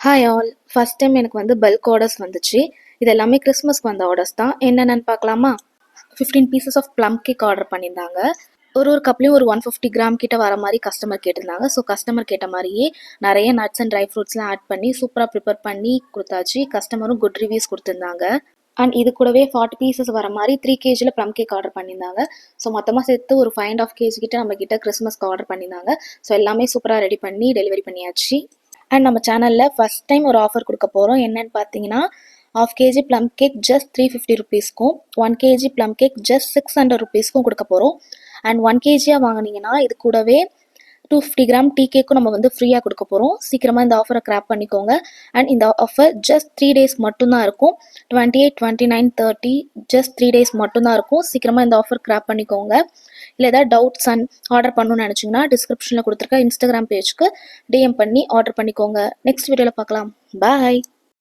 Hi all. First time எனக்கு வந்து bulk orders வந்துச்சு. இது எல்லாமே கிறிஸ்மஸ்க்கு வந்த ஆர்டர்ஸ் தான். என்னென்னு பார்க்கலாமா? 15 pieces of plum cake order பண்ணியிருந்தாங்க. ஒரு கப்லேயும் ஒரு 150 கிராம் கிட்ட வர மாதிரி கஸ்டமர் கேட்டிருந்தாங்க. ஸோ கஸ்டமர் கேட்ட மாதிரியே நிறைய நட்ஸ் அண்ட் ட்ரை ஃப்ரூட்ஸ்லாம் ஆட் பண்ணி சூப்பராக ப்ரிப்பேர் பண்ணி கொடுத்தாச்சு. கஸ்டமரும் குட் ரிவ்யூஸ் கொடுத்துருந்தாங்க. அண்ட் இது கூடவே 40 பீசஸ் வர மாதிரி 3 கேஜியில் ப்ளம் கேக் ஆர்டர் பண்ணியிருந்தாங்க. ஸோ மொத்தமாக சேர்த்து ஒரு 5.5 கேஜி கிட்ட நம்ம கிட்ட கிறிஸ்மஸ்க்கு ஆர்டர் பண்ணியிருந்தாங்க. ஸோ எல்லாமே சூப்பராக ரெடி பண்ணி டெலிவரி பண்ணியாச்சு. அண்ட் நம்ம சேனலில் ஃபஸ்ட் டைம் ஒரு ஆஃபர் கொடுக்க போகிறோம். என்னென்னு பார்த்தீங்கன்னா, ½ KG plum cake just 350 ருபீஸ்க்கும் 1 KG plum cake just 600 ருபீஸ்க்கும் கொடுக்க போகிறோம். அண்ட் 1 கேஜியாக வாங்கினீங்கன்னா இது கூடவே 250 கிராம் டீ கேக்கும் நம்ம வந்து ஃப்ரீயாக கொடுக்க போகிறோம். சீக்கிரமாக இந்த ஆஃபரை கிராப் பண்ணிக்கோங்க. அண்ட் இந்த ஆஃபர் ஜஸ்ட் 3 டேஸ் மட்டும்தான் இருக்கும். 28, 29, 30 ஜஸ்ட் 3 டேஸ் மட்டும்தான் இருக்கும். சீக்கிரமாக இந்த ஆஃபர் கிராப் பண்ணிக்கோங்க. இல்லை ஏதாவது டவுட்ஸ் அண்ட் ஆர்டர் பண்ணணும்னு நினச்சிங்கன்னா டிஸ்கிரிப்ஷனில் கொடுத்துருக்க இன்ஸ்டாகிராம் பேஜ்க்கு டிஎம் பண்ணி ஆர்டர் பண்ணிக்கோங்க. நெக்ஸ்ட் வீடியோவில் பார்க்கலாம். பாய்.